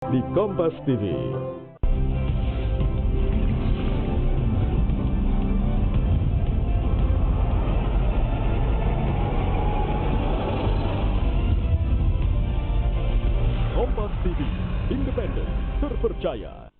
di Kompas TV. Kompas TV, independen, terpercaya.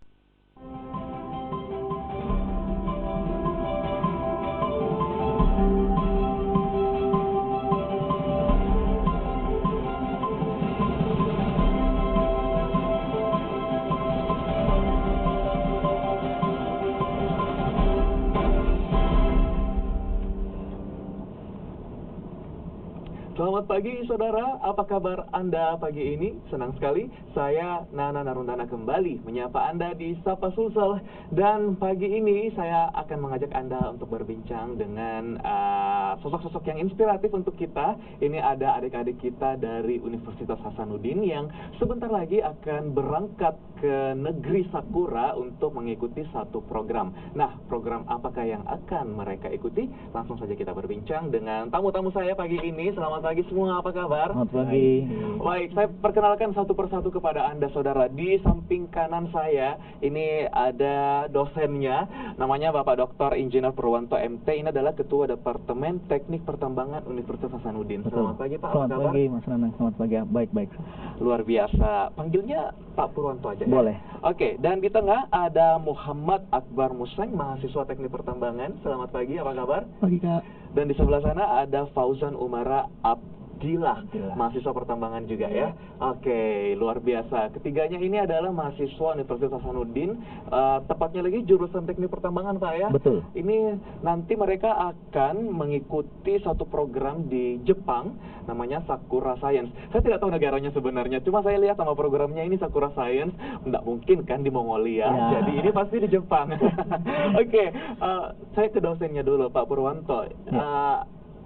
Selamat pagi saudara, apa kabar Anda pagi ini? Senang sekali, saya Nana Narundana kembali menyapa Anda di Sapa Sulsel. Dan pagi ini saya akan mengajak Anda untuk berbincang dengan sosok-sosok yang inspiratif untuk kita. Ini ada adik-adik kita dari Universitas Hasanuddin yang sebentar lagi akan berangkat ke negeri Sakura untuk mengikuti satu program. Nah, program apakah yang akan mereka ikuti? Langsung saja kita berbincang dengan tamu-tamu saya pagi ini. Selamat pagi semua, apa kabar? Selamat pagi. Baik, saya perkenalkan satu persatu kepada Anda saudara. Di samping kanan saya ini ada dosennya, namanya Bapak Dr. Insinyur Purwanto MT. Ini adalah Ketua Departemen Teknik Pertambangan Universitas Hasanuddin. Selamat pagi Pak, Selamat apa kabar? pagi Mas Nanang, selamat pagi. Baik-baik. Luar biasa. Panggilnya Pak Purwanto aja ya? Boleh. Oke, dan di tengah ada Muhammad Akbar Museng, mahasiswa Teknik Pertambangan. Selamat pagi, apa kabar? Pagi Kak. Dan di sebelah sana ada Fauzan Umara Abdillah, mahasiswa pertambangan juga ya. Oke, luar biasa. Ketiganya ini adalah mahasiswa Universitas Hasanuddin, tepatnya lagi jurusan Teknik Pertambangan Pak ya. Betul. Ini nanti mereka akan mengikuti satu program di Jepang, namanya Sakura Science. Saya tidak tahu negaranya sebenarnya, cuma saya lihat sama programnya ini Sakura Science, nggak mungkin kan di Mongolia, Ya. jadi ini pasti di Jepang. Oke, saya ke dosennya dulu Pak Purwanto.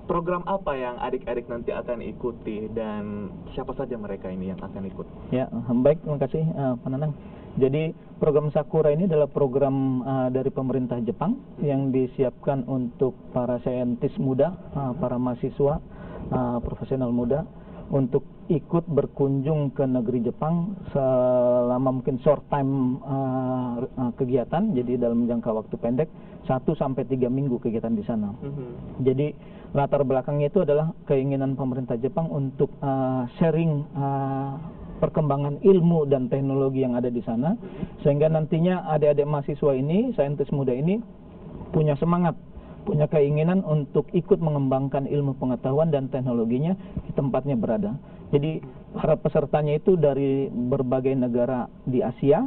Program apa yang adik-adik nanti akan ikuti dan siapa saja mereka ini yang akan ikut? Ya, baik, terima kasih Pak Nanang. Jadi program Sakura ini adalah program dari pemerintah Jepang yang disiapkan untuk para saintis muda, para mahasiswa, profesional muda untuk ikut berkunjung ke negeri Jepang selama mungkin short time kegiatan, jadi dalam jangka waktu pendek 1-3 minggu kegiatan di sana. Jadi latar belakangnya itu adalah keinginan pemerintah Jepang untuk sharing perkembangan ilmu dan teknologi yang ada di sana, sehingga nantinya adik-adik mahasiswa ini, saintis muda ini punya semangat, punya keinginan untuk ikut mengembangkan ilmu pengetahuan dan teknologinya di tempatnya berada. Jadi para pesertanya itu dari berbagai negara di Asia,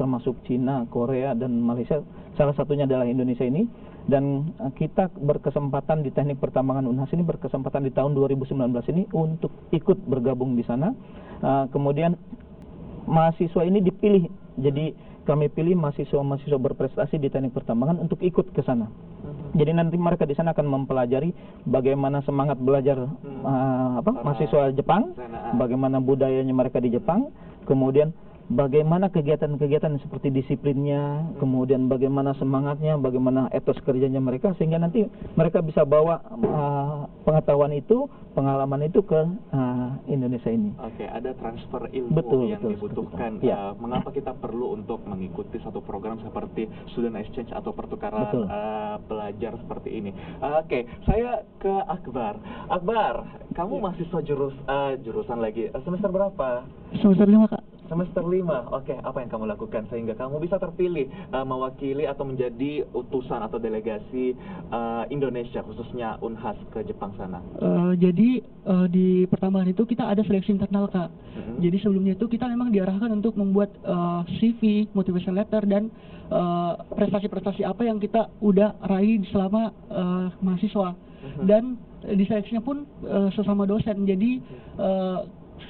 termasuk Cina, Korea, dan Malaysia. Salah satunya adalah Indonesia ini. Dan kita berkesempatan di Teknik Pertambangan Unhas ini berkesempatan di tahun 2019 ini untuk ikut bergabung di sana. Kemudian mahasiswa ini dipilih, jadi kami pilih mahasiswa-mahasiswa berprestasi di Teknik Pertambangan untuk ikut ke sana. Jadi nanti mereka di sana akan mempelajari bagaimana semangat belajar mahasiswa Jepang, bagaimana budayanya mereka di Jepang, kemudian bagaimana kegiatan-kegiatan seperti disiplinnya, kemudian bagaimana semangatnya, bagaimana etos kerjanya mereka, sehingga nanti mereka bisa bawa pengetahuan itu, pengalaman itu ke Indonesia ini. Oke, ada transfer ilmu yang dibutuhkan. Ya. Mengapa kita perlu untuk mengikuti satu program seperti student exchange atau pertukaran pelajar seperti ini? Oke, saya ke Akbar. Akbar, kamu mahasiswa jurusan lagi semester berapa? Semester 5 Kak. Semester 5, oke. Apa yang kamu lakukan sehingga kamu bisa terpilih mewakili atau menjadi utusan atau delegasi Indonesia, khususnya Unhas ke Jepang sana? Jadi di pertambangan itu kita ada seleksi internal Kak. Jadi sebelumnya itu kita memang diarahkan untuk membuat CV, motivation letter, dan prestasi-prestasi apa yang kita udah raih selama mahasiswa. Dan di seleksinya pun sesama dosen. Jadi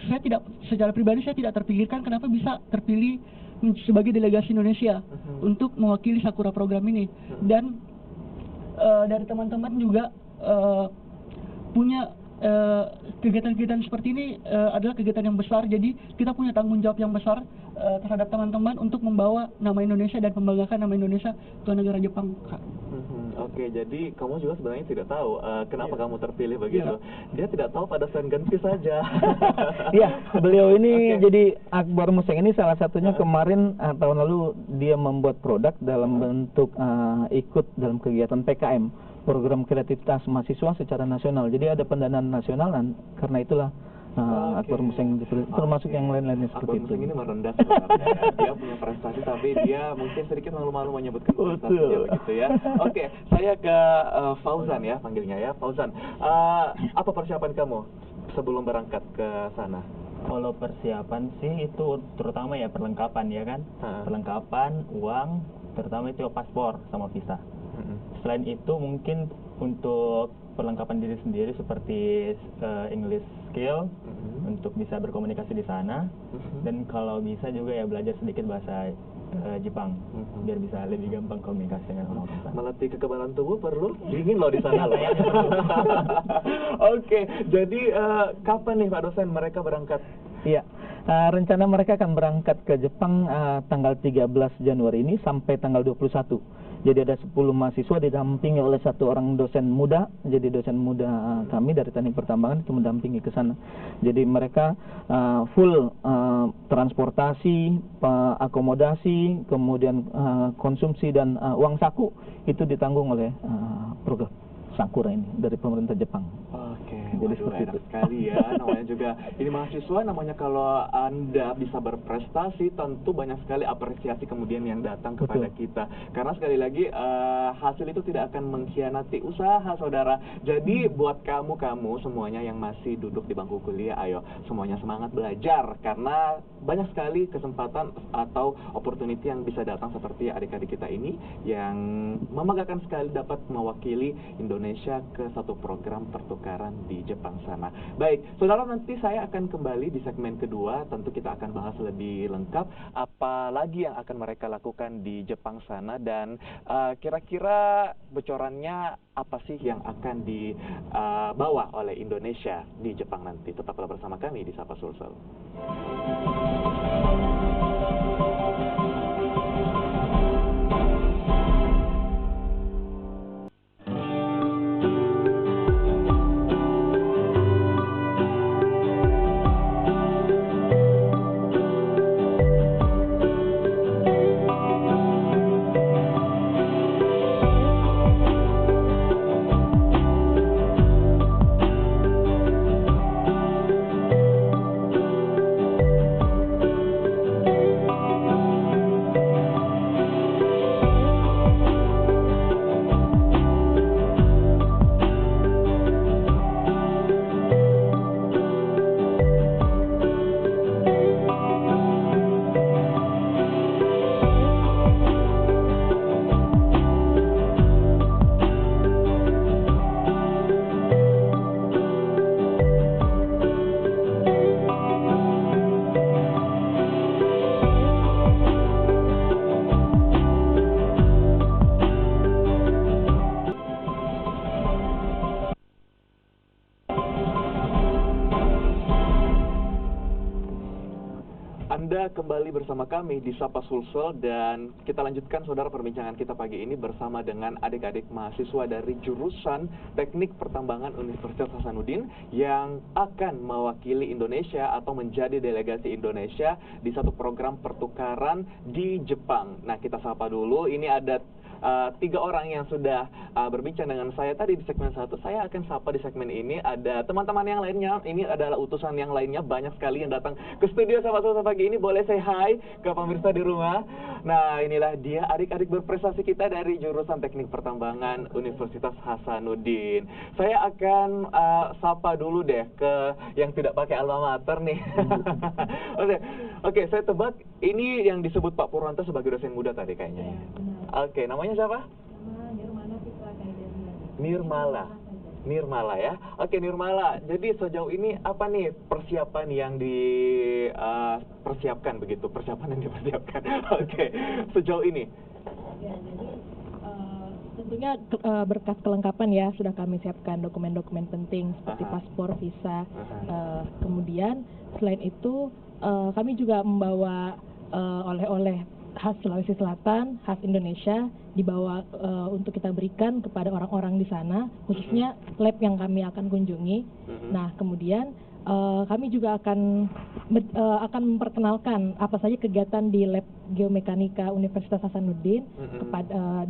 saya tidak, secara pribadi saya tidak terpikirkan kenapa bisa terpilih sebagai delegasi Indonesia untuk mewakili Sakura program ini. Dan dari teman-teman juga punya kegiatan-kegiatan seperti ini adalah kegiatan yang besar. Jadi kita punya tanggung jawab yang besar terhadap teman-teman untuk membawa nama Indonesia dan membanggakan nama Indonesia ke negara Jepang Kak. Oke, jadi kamu juga sebenarnya tidak tahu kenapa kamu terpilih begitu. Dia tidak tahu pada dosen Genpi saja. Iya, beliau ini Oke. jadi Akbar Museng ini salah satunya kemarin tahun lalu dia membuat produk dalam bentuk ikut dalam kegiatan PKM, program kreativitas mahasiswa secara nasional. Jadi ada pendanaan nasional dan karena itulah Akbar Museng termasuk yang lain-lainnya Akbar seperti itu. Museng ini merendah sebenarnya. Dia punya prestasi tapi dia mungkin sedikit malu-malu menyebutkan prestasinya begitu ya. Oke, saya ke Fauzan ya panggilnya ya. Fauzan, apa persiapan kamu sebelum berangkat ke sana? Kalau persiapan sih itu terutama ya perlengkapan ya kan, perlengkapan, uang, terutama itu paspor sama visa. Selain itu mungkin untuk perlengkapan diri sendiri seperti English skill untuk bisa berkomunikasi di sana, dan kalau bisa juga ya belajar sedikit bahasa Jepang biar bisa lebih gampang komunikasi dengan orang-orang sana. Melatih kekebalan tubuh perlu? Dingin loh di sana loh. Oke, jadi kapan nih Pak dosen mereka berangkat? Iya, rencana mereka akan berangkat ke Jepang tanggal 13 Januari ini sampai tanggal 21. Jadi ada 10 mahasiswa didampingi oleh satu orang dosen muda. Jadi dosen muda kami dari Teknik Pertambangan itu mendampingi ke sana. Jadi mereka full transportasi, akomodasi, kemudian konsumsi dan uang saku itu ditanggung oleh program Sakura ini dari pemerintah Jepang. Oke, Jadi waduh, seperti enak itu. sekali ya. Namanya juga ini mahasiswa, namanya kalau Anda bisa berprestasi tentu banyak sekali apresiasi kemudian yang datang kepada kita. Karena sekali lagi hasil itu tidak akan mengkhianati usaha saudara. Jadi buat kamu semuanya yang masih duduk di bangku kuliah, ayo semuanya semangat belajar karena banyak sekali kesempatan atau opportunity yang bisa datang seperti adik-adik kita ini yang membanggakan sekali dapat mewakili Indonesia ke satu program pertukaran di Jepang sana. Baik, saudara, nanti saya akan kembali di segmen kedua. Tentu kita akan bahas lebih lengkap apa lagi yang akan mereka lakukan di Jepang sana dan kira-kira bocorannya apa sih yang akan dibawa oleh Indonesia di Jepang nanti. Tetaplah bersama kami di Sapa Sulsel. Anda kembali bersama kami di Sapa Sulsel dan kita lanjutkan saudara perbincangan kita pagi ini bersama dengan adik-adik mahasiswa dari jurusan Teknik Pertambangan Universitas Hasanuddin yang akan mewakili Indonesia atau menjadi delegasi Indonesia di satu program pertukaran di Jepang. Nah, kita sapa dulu, ini ada 3 orang yang sudah berbincang dengan saya tadi di segmen 1. Saya akan sapa di segmen ini. Ada teman-teman yang lainnya. Ini adalah utusan yang lainnya. Banyak sekali yang datang ke studio Sapa Sulsel pagi ini. Boleh say hi ke pemirsa di rumah. Nah, inilah dia adik-adik berprestasi kita dari jurusan Teknik Pertambangan Universitas Hasanuddin. Saya akan sapa dulu deh ke yang tidak pakai alma mater nih. Oke, saya tebak ini yang disebut Pak Purwanto sebagai dosen muda tadi kayaknya. Ya, oke, namanya siapa? Nirmala ya. Oke, Nirmala. Jadi sejauh ini apa nih persiapan yang dipersiapkan begitu? Persiapan yang dipersiapkan. Oke, sejauh ini. Ya, jadi tentunya berkas kelengkapan ya sudah kami siapkan dokumen-dokumen penting seperti paspor, visa. Kemudian selain itu kami juga membawa oleh-oleh khas Sulawesi Selatan, khas Indonesia dibawa untuk kita berikan kepada orang-orang di sana, khususnya lab yang kami akan kunjungi. Nah, kemudian kami juga akan memperkenalkan apa saja kegiatan di Lab Geomekanika Universitas Hasanuddin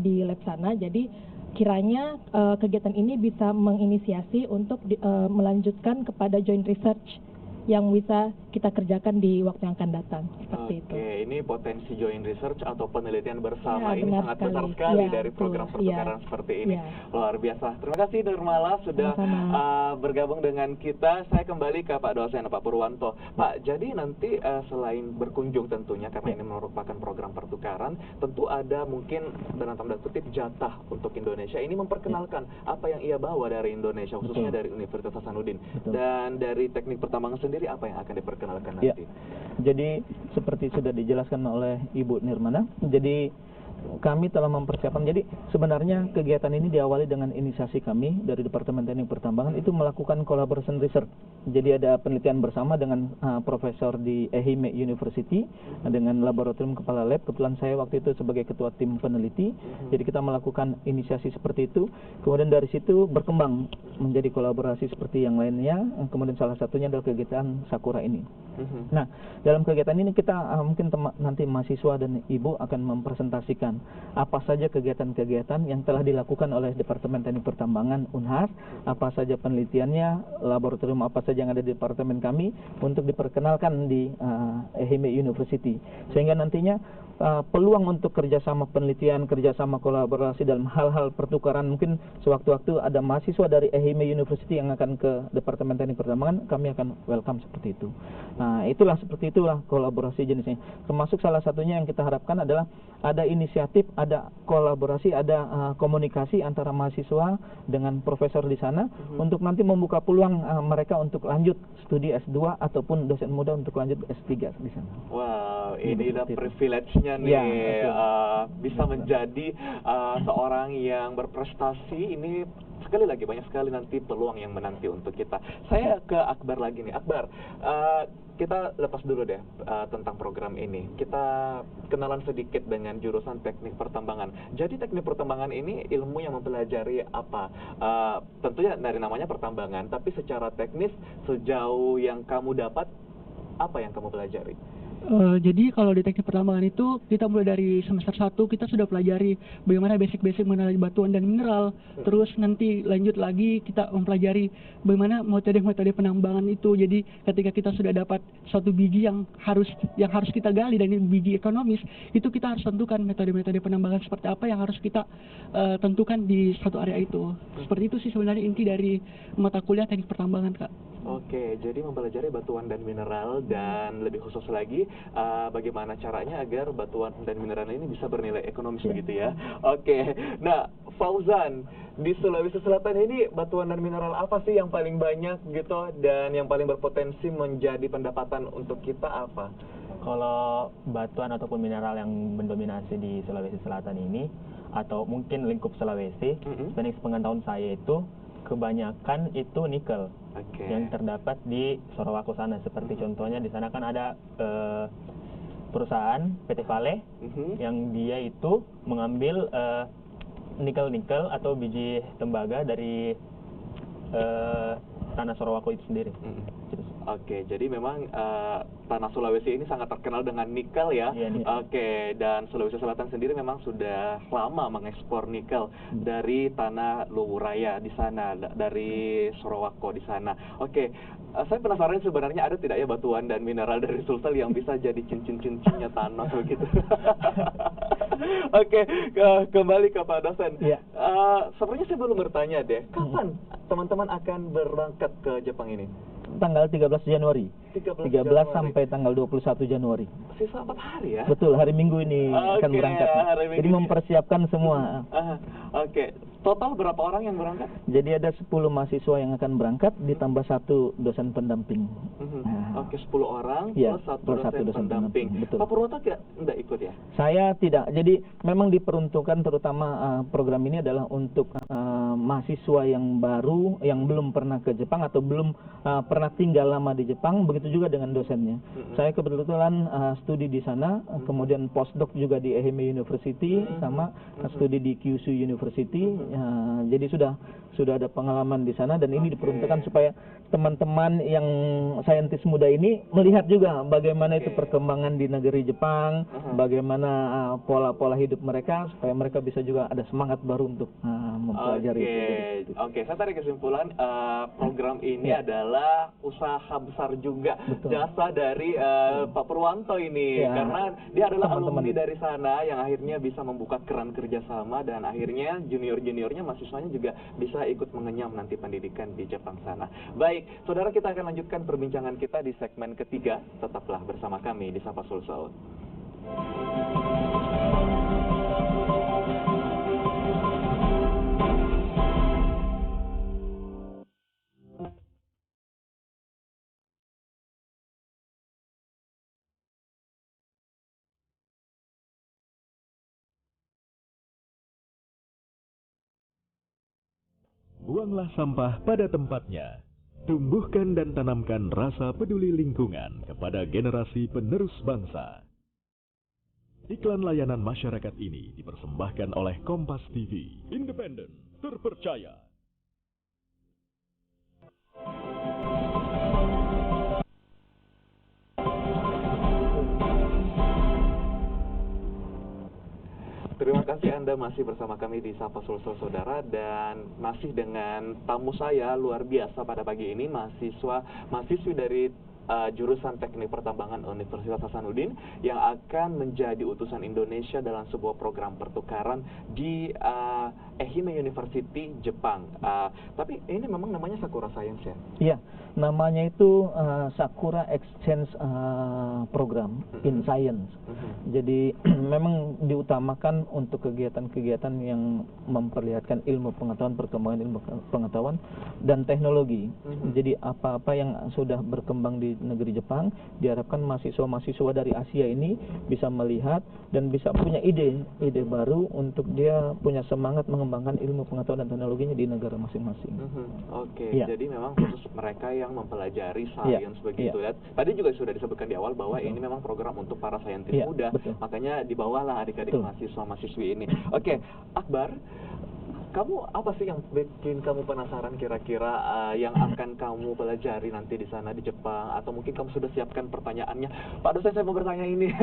di lab sana. Jadi kiranya kegiatan ini bisa menginisiasi untuk melanjutkan kepada joint research yang bisa kita kerjakan di waktu yang akan datang. Seperti itu. Ini potensi joint research atau penelitian bersama Ya, ini sangat besar sekali dari betul. program pertukaran seperti ini. Ya. Luar biasa. Terima kasih Nurmala sudah bergabung dengan kita. Saya kembali ke Pak dosen, Pak Purwanto. Pak, jadi nanti selain berkunjung tentunya karena ini merupakan program pertukaran, tentu ada mungkin dalam tanda kutip jatah untuk Indonesia. Ini memperkenalkan apa yang ia bawa dari Indonesia, khususnya dari Universitas Hasanuddin. Dan dari teknik pertambangan sendiri apa yang akan diperkenalkan nanti? Ya. Jadi seperti sudah dijelaskan oleh Ibu Nirmana, jadi kami telah mempersiapkan. Jadi sebenarnya kegiatan ini diawali dengan inisiasi kami dari Departemen Teknik Pertambangan itu melakukan collaboration research. Jadi ada penelitian bersama dengan profesor di Ehime University dengan laboratorium kepala lab. Kebetulan saya waktu itu sebagai ketua tim peneliti. Jadi kita melakukan inisiasi seperti itu. Kemudian dari situ berkembang menjadi kolaborasi seperti yang lainnya. Kemudian salah satunya adalah kegiatan Sakura ini. Nah, dalam kegiatan ini kita mungkin nanti mahasiswa dan ibu akan mempresentasikan apa saja kegiatan-kegiatan yang telah dilakukan oleh Departemen Teknik Pertambangan Unhas, apa saja penelitiannya, laboratorium apa saja yang ada di departemen kami untuk diperkenalkan di Ehime University, sehingga nantinya peluang untuk kerjasama penelitian, kerjasama kolaborasi dalam hal-hal pertukaran, mungkin sewaktu-waktu ada mahasiswa dari Ehime University yang akan ke Departemen Teknik Pertambangan, kami akan welcome seperti itu. Nah, seperti itulah kolaborasi jenisnya. Termasuk salah satunya yang kita harapkan adalah ada inisiatif, ada kolaborasi, ada komunikasi antara mahasiswa dengan profesor di sana untuk nanti membuka peluang mereka untuk lanjut studi S2 ataupun dosen muda untuk lanjut S3 di sana. Wow, ini udah privilege-nya nih, bisa menjadi seorang yang berprestasi. Ini sekali lagi banyak sekali nanti peluang yang menanti untuk kita. Saya ke Akbar lagi nih. Akbar, kita lepas dulu deh tentang program ini. Kita kenalan sedikit dengan jurusan teknik pertambangan. Jadi teknik pertambangan ini ilmu yang mempelajari apa? Tentunya dari namanya pertambangan, tapi secara teknis sejauh yang kamu dapat, apa yang kamu pelajari? Jadi kalau di teknik pertambangan itu kita mulai dari semester 1 kita sudah pelajari bagaimana basic-basic mengenai batuan dan mineral. Terus nanti lanjut lagi kita mempelajari bagaimana metode-metode penambangan itu. Jadi ketika kita sudah dapat suatu biji yang harus kita gali dan ini biji ekonomis, itu kita harus tentukan metode-metode penambangan seperti apa yang harus kita tentukan di suatu area itu. Seperti itu sih sebenarnya inti dari mata kuliah teknik pertambangan, Kak. Oke, jadi mempelajari batuan dan mineral dan lebih khusus lagi bagaimana caranya agar batuan dan mineral ini bisa bernilai ekonomis begitu ya. Oke, nah Fauzan, di Sulawesi Selatan ini batuan dan mineral apa sih yang paling banyak gitu dan yang paling berpotensi menjadi pendapatan untuk kita apa? Kalau batuan ataupun mineral yang mendominasi di Sulawesi Selatan ini atau mungkin lingkup Sulawesi, sepengetahuan saya itu kebanyakan itu nikel yang terdapat di Sorowako sana. Seperti contohnya di sana kan ada perusahaan PT Vale yang dia itu mengambil nikel-nikel atau biji tembaga dari tanah Sorowako itu sendiri. Oke, jadi memang tanah Sulawesi ini sangat terkenal dengan nikel ya. Oke, dan Sulawesi Selatan sendiri memang sudah lama mengekspor nikel dari tanah Luwuraya di sana, dari Sorowako di sana. Oke, saya penasaran sebenarnya ada tidak ya batuan dan mineral dari Sulsel yang bisa jadi cincin-cincinnya tanah begitu. Oke, kembali ke Pak dosen. Sebenarnya saya belum bertanya deh, kapan teman-teman akan berangkat ke Jepang ini? Tanggal 13 Januari. 13 sampai tanggal 21 Januari. Sisa 4 hari ya? Betul, hari Minggu ini akan berangkat. Jadi mempersiapkan semua. Oke, Total berapa orang yang berangkat? Jadi ada 10 mahasiswa yang akan berangkat ditambah 1 dosen pendamping. Oke, 10 orang Ya, plus 1 dosen pendamping. betul. Pak Purwoto enggak ikut ya? Saya tidak. Jadi memang diperuntukkan terutama program ini adalah untuk mahasiswa yang baru, yang belum pernah ke Jepang atau belum pernah tinggal lama di Jepang. Begitu juga dengan dosennya. Saya kebetulan studi di sana, kemudian postdoc juga di Ehime University, sama studi di Kyushu University. Jadi sudah ada pengalaman di sana, dan ini diperuntukkan supaya teman-teman yang saintis muda ini melihat juga bagaimana itu perkembangan di negeri Jepang, bagaimana pola-pola hidup mereka, supaya mereka bisa juga ada semangat baru untuk mempelajari itu. Oke, saya tarik kesimpulan program ini adalah usaha besar juga. Betul. Jasa dari Pak Purwanto ini, karena dia adalah alumni dari sana yang akhirnya bisa membuka keran kerjasama, dan akhirnya junior-juniornya, mahasiswanya juga bisa ikut mengenyam nanti pendidikan di Jepang sana. Baik, saudara, kita akan lanjutkan perbincangan kita di segmen ketiga. Tetaplah bersama kami di Sapa Sulsel. Buanglah sampah pada tempatnya. Tumbuhkan dan tanamkan rasa peduli lingkungan kepada generasi penerus bangsa. Iklan layanan masyarakat ini dipersembahkan oleh Kompas TV, independen, terpercaya. Terima kasih Anda masih bersama kami di Sapa Sulsel, saudara, dan masih dengan tamu saya luar biasa pada pagi ini, mahasiswi dari jurusan Teknik Pertambangan Universitas Hasanuddin yang akan menjadi utusan Indonesia dalam sebuah program pertukaran di Ehime University, Jepang. Tapi ini memang namanya Sakura Science ya? Iya, namanya itu Sakura Exchange Program in Science. Jadi memang diutamakan untuk kegiatan-kegiatan yang memperlihatkan ilmu pengetahuan, perkembangan ilmu pengetahuan dan teknologi. Jadi apa-apa yang sudah berkembang di negeri Jepang, diharapkan mahasiswa-mahasiswa dari Asia ini bisa melihat dan bisa punya ide baru untuk dia punya semangat mengembangkan ilmu pengetahuan dan teknologinya di negara masing-masing. Oke, jadi memang khusus mereka yang mempelajari sains begitu ya. Tadi juga sudah disebutkan di awal bahwa ini memang program untuk para saintis muda, makanya dibawalah adik-adik mahasiswa-mahasiswi ini. Oke, Akbar, kamu apa sih yang bikin kamu penasaran kira-kira yang akan kamu pelajari nanti di sana di Jepang? Atau mungkin kamu sudah siapkan pertanyaannya, Pak dosen saya mau bertanya ini.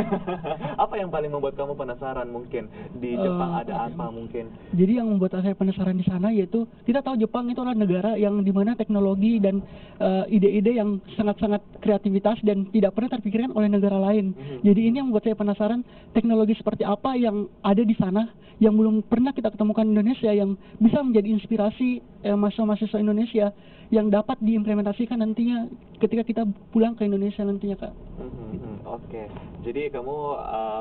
Apa yang paling membuat kamu penasaran mungkin di Jepang ada apa mungkin? Jadi yang membuat saya penasaran di sana yaitu kita tahu Jepang itu adalah negara yang dimana teknologi dan ide-ide yang sangat-sangat kreativitas dan tidak pernah terpikirkan oleh negara lain. Jadi ini yang membuat saya penasaran teknologi seperti apa yang ada di sana yang belum pernah kita ketemukan di Indonesia, yang bisa menjadi inspirasi mahasiswa-mahasiswa Indonesia yang dapat diimplementasikan nantinya ketika kita pulang ke Indonesia nantinya, Kak. Oke, jadi kamu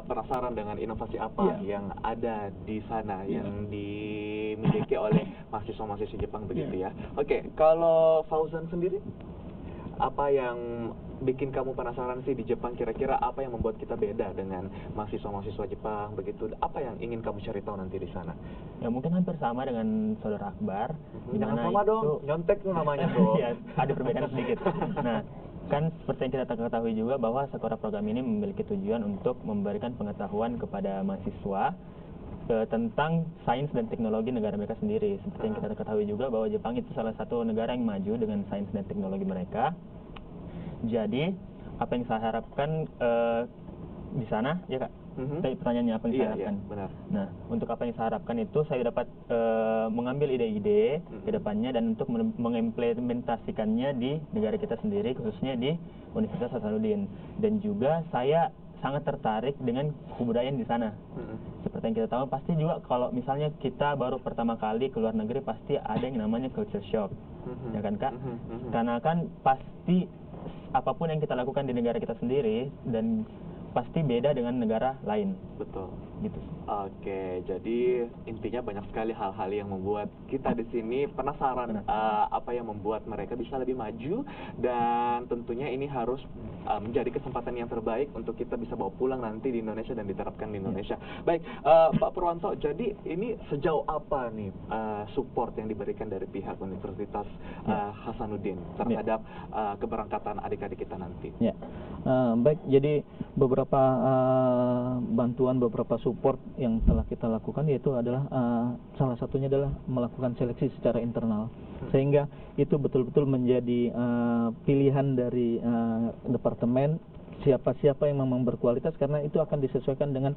penasaran dengan inovasi apa yang ada di sana yang dimiliki oleh mahasiswa-mahasiswa Jepang begitu ya? Oke, kalau Fauzan sendiri, apa yang bikin kamu penasaran sih di Jepang? Kira-kira apa yang membuat kita beda dengan mahasiswa-mahasiswa Jepang begitu? Apa yang ingin kamu cari tahu nanti di sana? Ya mungkin hampir sama dengan saudara Akbar. Jangan sama dong, nyontek tuh namanya dong. Ya, ada perbedaan sedikit. Nah, kan seperti yang kita ketahui juga bahwa Sakura program ini memiliki tujuan untuk memberikan pengetahuan kepada mahasiswa tentang sains dan teknologi negara mereka sendiri. Seperti yang kita ketahui juga bahwa Jepang itu salah satu negara yang maju dengan sains dan teknologi mereka. Jadi apa yang saya harapkan di sana, ya Kak? Tadi pertanyaannya apa yang saya harapkan? Benar. Nah, untuk apa yang saya harapkan itu saya dapat mengambil ide-ide ke depannya dan untuk mengimplementasikannya di negara kita sendiri, khususnya di Universitas Hasanuddin. Dan juga saya sangat tertarik dengan kebudayaan di sana. Seperti yang kita tahu, pasti juga kalau misalnya kita baru pertama kali ke luar negeri pasti ada yang namanya culture shock, ya kan Kak? Karena kan pasti apapun yang kita lakukan di negara kita sendiri dan pasti beda dengan negara lain. Betul. Gitu. Oke, jadi intinya banyak sekali hal-hal yang membuat kita di sini penasaran apa yang membuat mereka bisa lebih maju, dan tentunya ini harus menjadi kesempatan yang terbaik untuk kita bisa bawa pulang nanti di Indonesia dan diterapkan di Indonesia. Baik, Pak Purwanto, jadi ini sejauh apa nih support yang diberikan dari pihak Universitas Hasanuddin terhadap keberangkatan adik-adik kita nanti? Ya, baik. Jadi beberapa bantuan, beberapa support yang telah kita lakukan, yaitu adalah salah satunya adalah melakukan seleksi secara internal, sehingga itu betul-betul menjadi pilihan dari departemen siapa-siapa yang memang berkualitas, karena itu akan disesuaikan dengan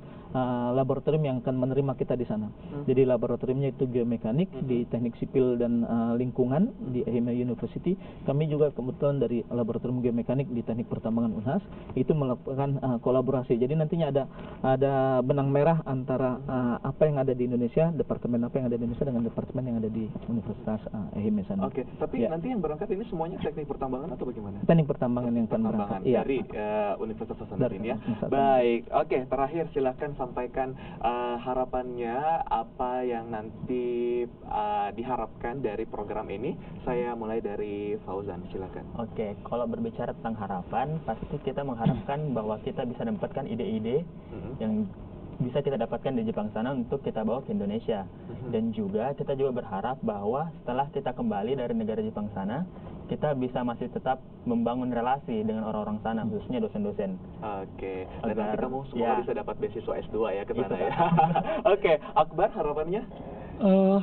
laboratorium yang akan menerima kita di sana. Jadi laboratoriumnya itu geomekanik di Teknik Sipil dan Lingkungan di EHIMA University. Kami juga kebetulan dari laboratorium geomekanik di Teknik Pertambangan Unhas itu melakukan kolaborasi. Jadi nantinya ada benang merah antara apa yang ada di Indonesia, departemen apa yang ada di Indonesia dengan departemen yang ada di Universitas EHIMA sana. Oke, tapi nanti yang berangkat ini semuanya teknik pertambangan atau bagaimana? Teknik pertambangan yang akan berangkat. Dari Universitas Hasanuddin ya. Baik, oke, terakhir silakan sampaikan harapannya, apa yang nanti diharapkan dari program ini. Saya mulai dari Fauzan, silakan. Oke, kalau berbicara tentang harapan, pasti kita mengharapkan bahwa kita bisa dapatkan ide-ide yang bisa kita dapatkan di Jepang sana untuk kita bawa ke Indonesia. Dan juga kita juga berharap bahwa setelah kita kembali dari negara Jepang sana, kita bisa masih tetap membangun relasi dengan orang-orang sana, khususnya dosen-dosen. Oke, dan nanti kamu semua bisa dapat beasiswa S2 ya ke sana ya. Pak. Oke, Akbar, harapannya?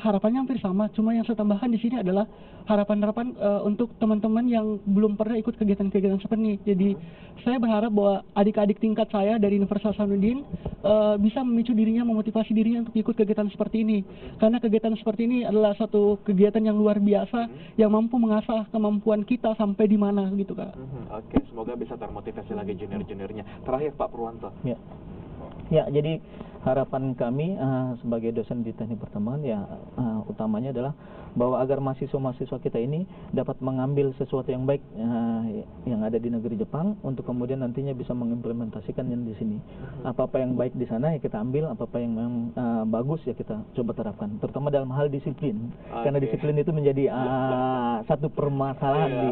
Harapannya hampir sama, cuma yang saya tambahkan di sini adalah harapan-harapan untuk teman-teman yang belum pernah ikut kegiatan-kegiatan seperti ini. Jadi saya berharap bahwa adik-adik tingkat saya dari Universitas Hasanuddin bisa memicu dirinya, memotivasi dirinya untuk ikut kegiatan seperti ini. Karena kegiatan seperti ini adalah satu kegiatan yang luar biasa yang mampu mengasah kemampuan kita sampai di mana gitu, Kak. Oke, semoga bisa termotivasi lagi junior-juniornya. Terakhir Pak Purwanto. Ya, jadi harapan kami sebagai dosen di Teknik Pertambangan ya utamanya adalah bahwa agar mahasiswa-mahasiswa kita ini dapat mengambil sesuatu yang baik yang ada di negeri Jepang untuk kemudian nantinya bisa mengimplementasikan yang di sini. Apa-apa yang baik di sana ya kita ambil, apa-apa yang memang bagus ya kita coba terapkan, terutama dalam hal disiplin. Karena disiplin itu menjadi satu permasalahan di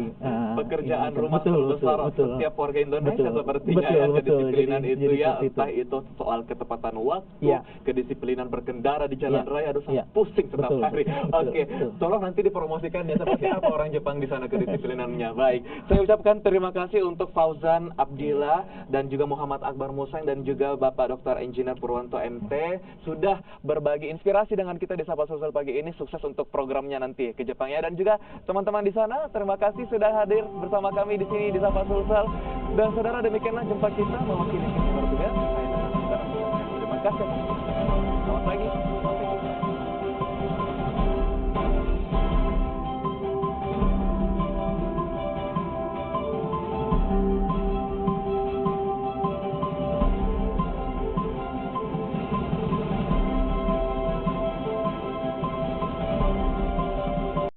pekerjaan rumah terbesar setiap warga Indonesia sepertinya ya, kedisiplinan itu ya, entah itu soal ketepatan waktu, kedisiplinan berkendara di jalan raya, aduh pusing setiap hari. Oke, tolong nanti dipromosikan ya seperti apa orang Jepang di sana kedisiplinannya. Baik, saya ucapkan terima kasih untuk Fauzan Abdillah dan juga Muhammad Akbar Musang dan juga Bapak Dr. Engineer Purwanto MT sudah berbagi inspirasi dengan kita di Sapa Sulsel pagi ini. Sukses untuk programnya nanti ke Jepang ya, dan juga teman-teman di sana terima kasih sudah hadir bersama kami di sini di Sapa Sulsel. Dan saudara, demikianlah jumpa kita mewakili tim bertugas. Saya Nana. Terima kasih. Selamat pagi.